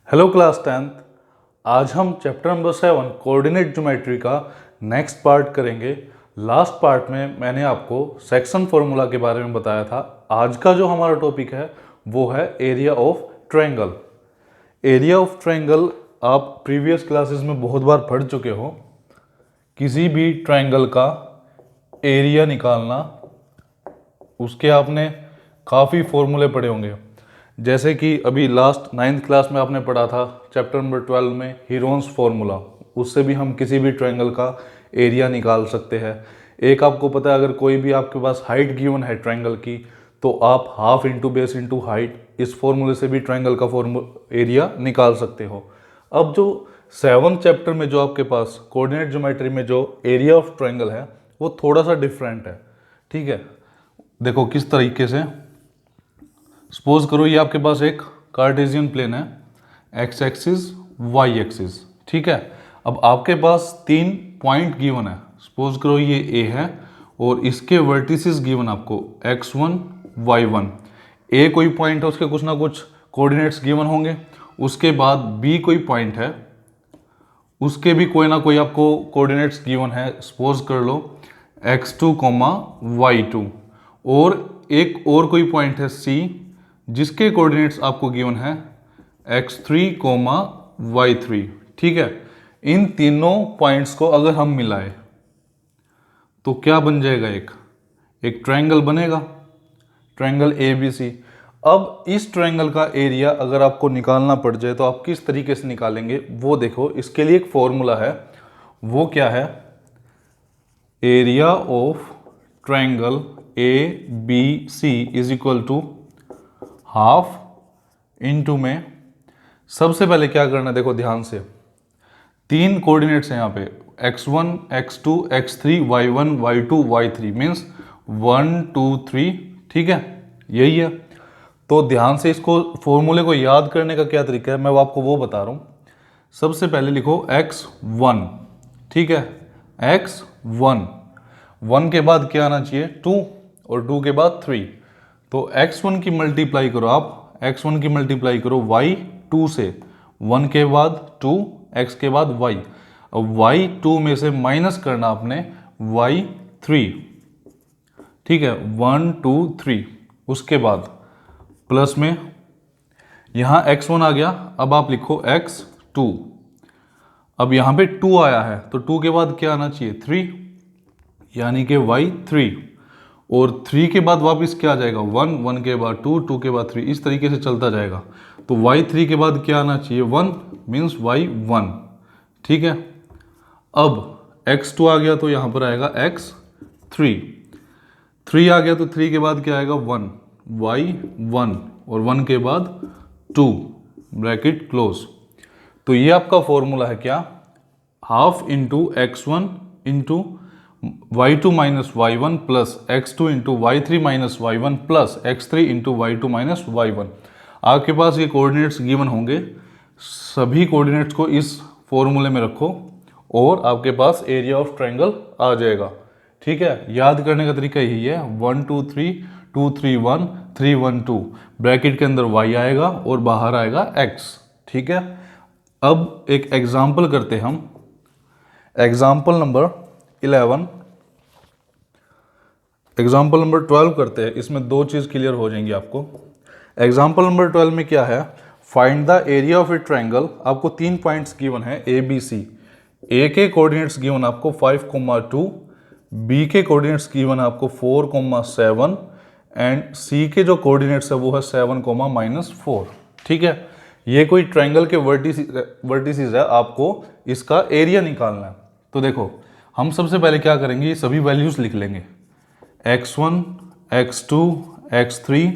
Hello class 10th। आज हम chapter number 7 coordinate geometry का नेक्स्ट पार्ट करेंगे। लास्ट पार्ट में मैंने आपको सेक्शन फॉर्मूला के बारे में बताया था। आज का जो हमारा टॉपिक है वो है area of triangle. Area of triangle आप प्रीवियस क्लासेस में बहुत बार पढ़ चुके हो। किसी भी ट्रायंगल का एरिया निकालना, उसके आपने काफ़ी फॉर्मूले पढ़े होंगे। जैसे कि अभी लास्ट 9th क्लास में आपने पढ़ा था चैप्टर नंबर 12 में हीरोन्स फार्मूला। उससे भी हम किसी भी ट्रायंगल का एरिया निकाल सकते हैं। एक आपको पता है, अगर कोई भी आपके पास हाइट गिवन है ट्रायंगल की, तो आप half into base into height, इस फॉर्मूले से भी ट्रायंगल का एरिया निकाल सकते हो। अब जो 7th चैप्टर में जो आपके पास कोऑर्डिनेट ज्योमेट्री में जो एरिया ऑफ ट्रायंगल है वो थोड़ा सा डिफरेंट है। ठीक है, देखो किस तरीके से। सपोज करो ये आपके पास एक कार्टेशियन प्लेन है, एक्स एक्सिस वाई एक्सिस। ठीक है, अब आपके पास 3 पॉइंट गिवन है। सपोज करो ये ए है और इसके वर्टिसेस गिवन आपको x1 y1। ए कोई पॉइंट है, उसके कुछ ना कुछ कोऑर्डिनेट्स गिवन होंगे। उसके बाद बी कोई पॉइंट है, उसके भी कोई ना कोई आपको कोऑर्डिनेट्स गिवन है। सपोज कर लो x2, y2। और एक और कोई पॉइंट है C, जिसके कोऑर्डिनेट्स आपको गिवन है x3, y3। ठीक है, इन तीनों पॉइंट्स को अगर हम मिलाएं तो क्या बन जाएगा? एक ट्रायंगल बनेगा, ट्रायंगल ABC। अब इस ट्रायंगल का एरिया अगर आपको निकालना पड़ जाए तो आप किस तरीके से निकालेंगे वो देखो। इसके लिए एक फॉर्मूला है, वो क्या है? Area of triangle ABC is equal to half into में। सबसे पहले क्या करना है, देखो ध्यान से। 3 कोऑर्डिनेट्स हैं यहाँ पे, x1, x2, x3, y1, y2, y3 means 1 2 3। ठीक है, यही है। तो ध्यान से इसको फॉर्मूले को याद करने का क्या तरीका है मैं आपको वो बता रहा हूँ। सबसे पहले लिखो x1। ठीक है, x1, 1 के बाद क्या आना चाहिए? 2, और 2 के बाद 3। तो x1 की मल्टीप्लाई करो आप, x1 की मल्टीप्लाई करो y2 से। 1 के बाद 2, x के बाद y। अब y2 में से माइनस करना आपने y3। ठीक है, 1 2 3। उसके बाद प्लस में यहां x1 आ गया। अब आप लिखो x2। अब यहां पे 2 आया है तो 2 के बाद क्या आना चाहिए? 3, यानी कि y3। और 3 के बाद वापस क्या आ जाएगा? 1, 1 के बाद 2, 2 के बाद 3, इस तरीके से चलता जाएगा। तो y3 के बाद क्या आना चाहिए? 1 मीन्स y1। ठीक है, अब x2 आ गया तो यहां पर आएगा x3। 3 आ गया तो 3 के बाद क्या आएगा? 1, y1। और 1 के बाद 2, ब्रैकेट क्लोज। तो ये आपका फॉर्मूला है क्या? Half into x1 into y2 minus y1 plus x2 into y3 minus y1 plus x3 into y2 minus y1। आपके पास ये कोऑर्डिनेट्स गिवन होंगे, सभी कोऑर्डिनेट्स को इस फॉर्मूले में रखो और आपके पास एरिया ऑफ ट्रायंगल आ जाएगा। ठीक है, याद करने का तरीका यही है, 1 2 3 2 3 1 3 1 2। ब्रैकेट के अंदर y आएगा और बाहर आएगा x। ठीक है, अब एक एग्जाम्पल करते हैं हम। एग्जाम्पल नंबर 11, एग्जाम्पल नंबर 12 करते हैं। इसमें दो चीज़ क्लियर हो जाएंगी आपको। एग्जाम्पल नंबर 12 में क्या है? Find the area of A triangle. आपको 3 पॉइंट्स गिवन है ABC। ए के कोऑर्डिनेट्स गिवन आपको 5, 2। बी के कोऑर्डिनेट्स गिवन आपको 4, 7। एंड सी के जो कोऑर्डिनेट्स है वो है 7, -4। ठीक है, ये कोई ट्रायंगल के वर्टिसेस है, आपको इसका एरिया निकालना है। तो देखो हम सबसे पहले क्या करेंगे, ये सभी वैल्यूज लिख लेंगे। x1, x2, x3,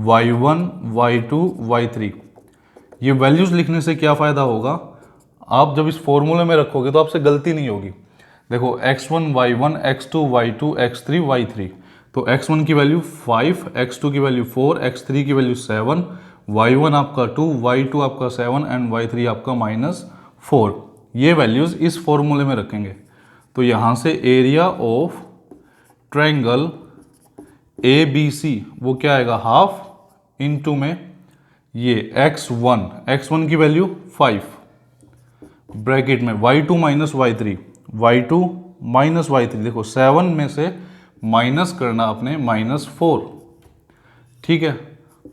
y1, y2, y3। ये वैल्यूज लिखने से क्या फ़ायदा होगा? आप जब इस फॉर्मूले में रखोगे तो आपसे गलती नहीं होगी। देखो x1 y1, x2 y2, x3 y3। तो x1 की वैल्यू 5, x2 की वैल्यू 4, x3 की वैल्यू 7, y1 आपका 2, y2 आपका 7 एंड y3 आपका -4। ये वैल्यूज़ इस फॉर्मूले में रखेंगे। तो यहाँ से एरिया ऑफ ट्रायंगल ABC वो क्या आएगा? हाफ इनटू में ये x1 की वैल्यू 5 ब्रैकेट में y2 minus y3, y2 minus y3, देखो 7 में से माइनस करना आपने -4, ठीक है,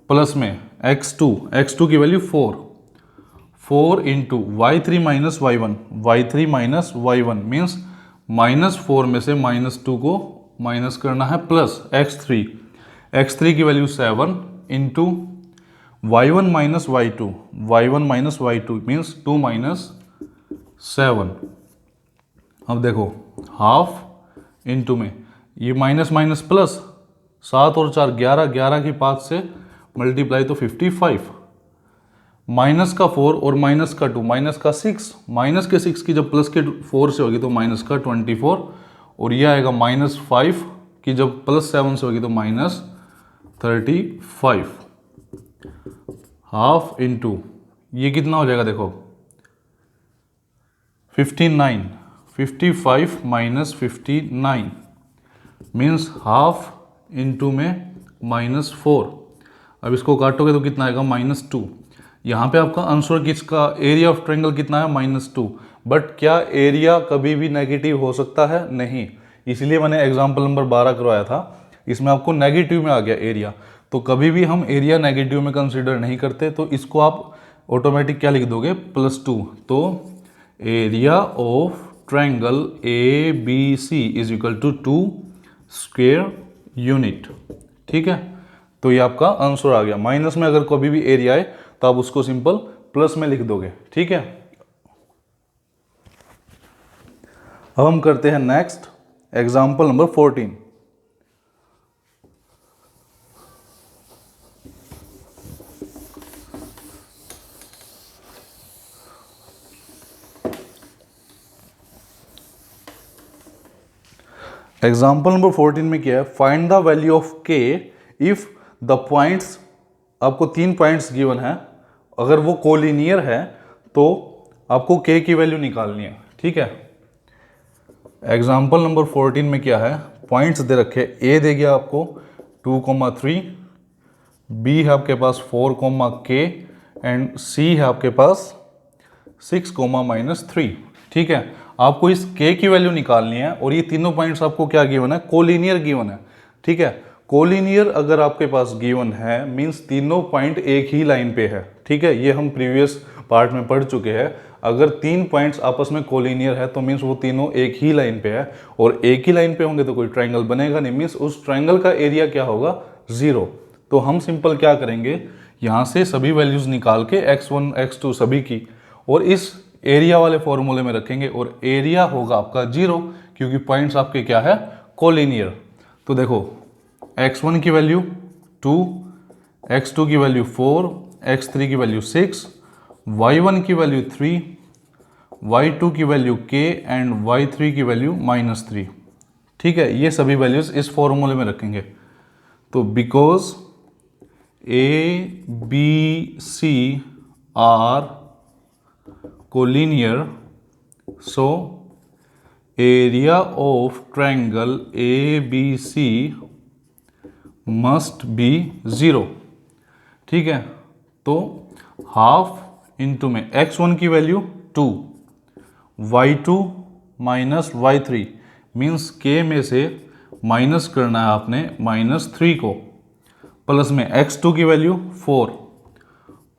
प्लस में x2 की value 4 into y3 minus y1 means -4 में से -2 को माइनस करना है, प्लस x3 की value 7 into y1 minus y2 means 2 minus 7। अब देखो हाफ इंटू में ये माइनस माइनस प्लस, 7 और 4 11 की 5 से मल्टीप्लाई तो 55, माइनस का 4 और माइनस का 2 माइनस का 6, माइनस के 6 की जब प्लस के 4 से होगी तो माइनस का 24, और ये आएगा -5 की जब प्लस 7 से होगी तो -35। हाफ इंटू ये कितना हो जाएगा देखो 59, 55 माइनस 59 मीन्स हाफ इंटू में -4। अब इसको काटोगे तो कितना आएगा -2। यहाँ पे आपका आंसर किसका, एरिया ऑफ ट्रायंगल कितना है -2। बट क्या एरिया कभी भी नेगेटिव हो सकता है? नहीं, इसलिए मैंने एग्जाम्पल नंबर 12 करवाया था, इसमें आपको नेगेटिव में आ गया एरिया। तो कभी भी हम एरिया नेगेटिव में कंसीडर नहीं करते, तो इसको आप ऑटोमेटिक क्या लिख दोगे +2। तो area of triangle ABC is equal to 2 square unit, ठीक है। तो ये आपका आंसर आ गया। माइनस में अगर कभी भी एरिया आए तो आप उसको सिंपल प्लस में लिख दोगे, ठीक है। अब हम करते हैं next example number 14। Example number 14 में क्या है, find the value of k if the points, आपको 3 पॉइंट्स गिवन है, अगर वो कोलिनियर है तो आपको k की वैल्यू निकालनी है, ठीक है। एग्जाम्पल नंबर 14 में क्या है, पॉइंट्स दे रखे, a दे गया आपको 2,3, b है आपके पास 4,k एंड c है आपके पास 6,-3, ठीक है। आपको इस k की वैल्यू निकालनी है और ये तीनों पॉइंट्स आपको क्या गिवन है, कोलिनियर गिवन है, ठीक है। कोलिनियर अगर आपके पास गिवन है मींस तीनों पॉइंट एक ही लाइन पे है, ठीक है। ये हम प्रीवियस पार्ट में पढ़ चुके हैं। अगर 3 पॉइंट्स आपस में कोलिनियर है तो मीन्स वो तीनों एक ही लाइन पे है, और एक ही लाइन पे होंगे तो कोई ट्रायंगल बनेगा नहीं, मीन्स उस ट्रायंगल का एरिया क्या होगा, 0। तो हम सिंपल क्या करेंगे, यहाँ से सभी वैल्यूज निकाल के x1 x2 सभी की, और इस एरिया वाले फॉर्मूले में रखेंगे, और एरिया होगा आपका 0 क्योंकि पॉइंट्स आपके क्या है, कोलिनियर। तो देखो x1 की वैल्यू 2, x2 की वैल्यू 4, x3 की वैल्यू 6, y1 की वैल्यू 3, y2 की वैल्यू k एंड y3 की वैल्यू -3, ठीक है। ये सभी वैल्यूज इस फॉर्मूले में रखेंगे। तो because A, B, C are collinear, so area of triangle ABC must be 0, ठीक है। तो हाफ इंटू में x1 की value 2, y2 minus y3 means k में से माइनस करना है आपने -3 को, प्लस में x2 की वैल्यू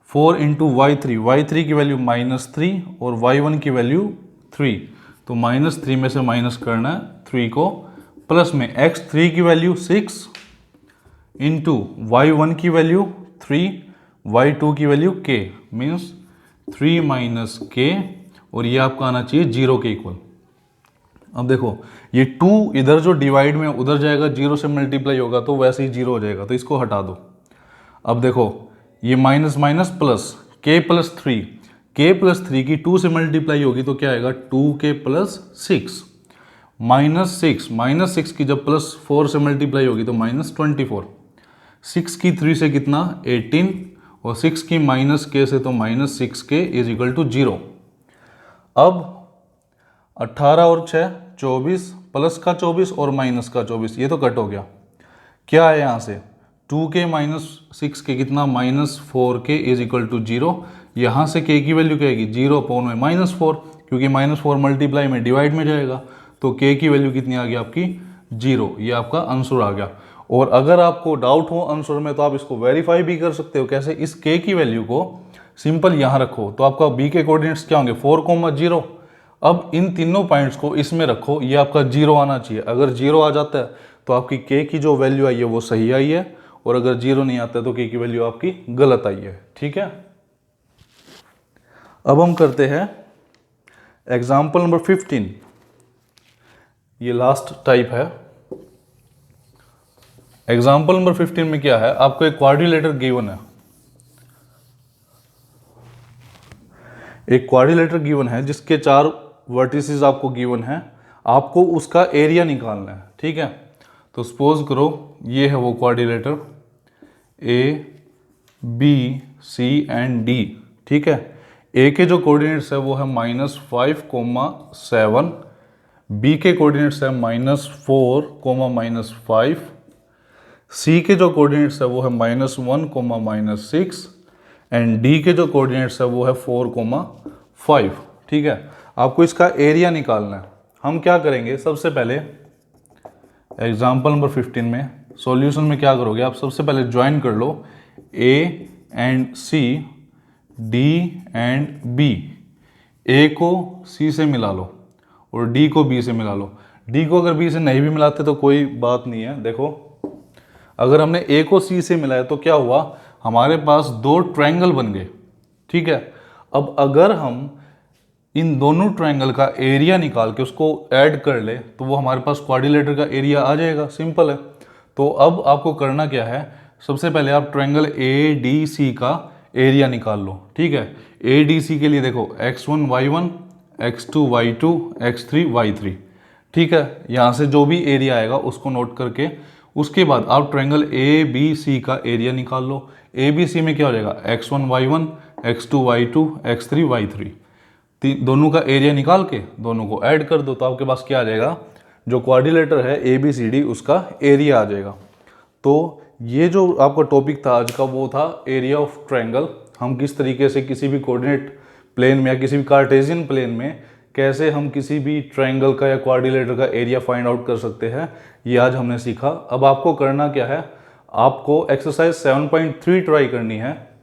4 इंटू y3 की वैल्यू -3 और y1 की वैल्यू 3, तो -3 में से माइनस करना है 3 को, प्लस में x3 की वैल्यू 6 इंटू y1 की वैल्यू 3, y2 की value k means 3 minus k, और ये आपका आना चाहिए 0 के इक्वल। अब देखो ये 2 इधर जो डिवाइड में उधर जाएगा, 0 से मल्टीप्लाई होगा तो वैसे ही 0 हो जाएगा, तो इसको हटा दो। अब देखो ये minus minus plus k plus 3 की 2 से मल्टीप्लाई होगी तो क्या आएगा, 2k प्लस 6, माइनस 6 की जब प्लस 4 से मल्टीप्लाई होगी तो -24, 6 की 3 से कितना 18, और 6 की माइनस k से तो -6k इज इक्वल टू 0। अब 18 और 6 24, प्लस का 24 और माइनस का 24, ये तो कट हो गया। क्या है यहाँ से 2 के माइनस 6 के कितना माइनस 4 के इज इक्वल टू 0। यहाँ से k की वैल्यू क्या आएगी 0 अपॉन में -4, क्योंकि -4 मल्टीप्लाई में डिवाइड में जाएगा, तो k की वैल्यू कितनी आ गई आपकी 0। ये आपका आंसर आ गया। और अगर आपको डाउट हो आंसर में तो आप इसको वेरीफाई भी कर सकते हो। कैसे? इस k की वैल्यू को सिंपल यहाँ रखो तो आपका b के कोऑर्डिनेट्स क्या होंगे 4,0। अब इन तीनों पॉइंट्स को इसमें रखो, ये आपका 0 आना चाहिए। अगर 0 आ जाता है तो आपकी k की जो वैल्यू आई है वो सही आई है, और अगर 0 नहीं आता है तो k की वैल्यू आपकी गलत आई है। ठीक है, अब हम करते हैं एग्जाम्पल नंबर 15। ये लास्ट टाइप है। एग्जाम्पल नंबर 15 में क्या है, आपको एक क्वाड्रिलेटर गिवन है। एक क्वाड्रिलेटर गिवन है जिसके 4 वर्टिसेस आपको गिवन है, आपको उसका एरिया निकालना है। ठीक है, तो सपोज करो ये है वो quadrilateral A B C and D. ठीक है, ए के जो कोऑर्डिनेट्स है वो है -5,7, बी के कोऑर्डिनेट्स है -4, -5, सी के जो कोऑर्डिनेट्स है वो है -1, -6 एंड डी के जो कोऑर्डिनेट्स है वो है 4,5। ठीक है, आपको इसका एरिया निकालना है। हम क्या करेंगे, सबसे पहले एग्जाम्पल नंबर 15 में सॉल्यूशन में क्या करोगे आप, सबसे पहले ज्वाइन कर लो A and C, D and B. A को सी से मिला लो और डी को बी से मिला लो। डी को अगर बी से नहीं भी मिलाते तो कोई बात नहीं है। देखो, अगर हमने ए को सी से मिलाया तो क्या हुआ, हमारे पास 2 ट्रायंगल बन गए। ठीक है, अब अगर हम इन दोनों ट्रायंगल का एरिया निकाल के उसको ऐड कर ले तो वो हमारे पास क्वाड्रिलेटर का एरिया आ जाएगा। सिंपल है। तो अब आपको करना क्या है, सबसे पहले आप ट्रायंगल ए डी सी का एरिया निकाल लो। ठीक है, ए डी सी के लिए देखो x1 y1, x2 y2, x3 y3। ठीक है, यहाँ से जो भी एरिया आएगा उसको नोट करके उसके बाद आप ट्रायंगल ए बी सी का एरिया निकाल लो। ए बी सी में क्या हो जाएगा x1 y1, x2 y2, x3 y3। दोनों का एरिया निकाल के दोनों को ऐड कर दो तो आपके पास क्या आ जाएगा, जो क्वाड्रिलेटर है ए बी सी डी उसका एरिया आ जाएगा। तो ये जो आपका टॉपिक था आज का वो था एरिया ऑफ ट्रायंगल। हम किस तरीके से किसी भी कोऑर्डिनेट प्लेन में या किसी भी कार्टेशियन प्लेन में कैसे हम किसी भी ट्रायंगल का या क्वाड्रिलेटर का एरिया फाइंड आउट कर सकते हैं, ये आज हमने सीखा। अब आपको करना क्या है, आपको एक्सरसाइज 7.3 ट्राई करनी है।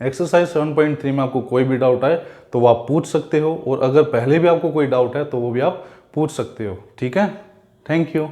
एक्सरसाइज 7.3 में आपको कोई भी डाउट आए तो वो आप पूछ सकते हो, और अगर पहले भी आपको कोई डाउट है तो वो भी आप पूछ सकते हो। ठीक है, थैंक यू।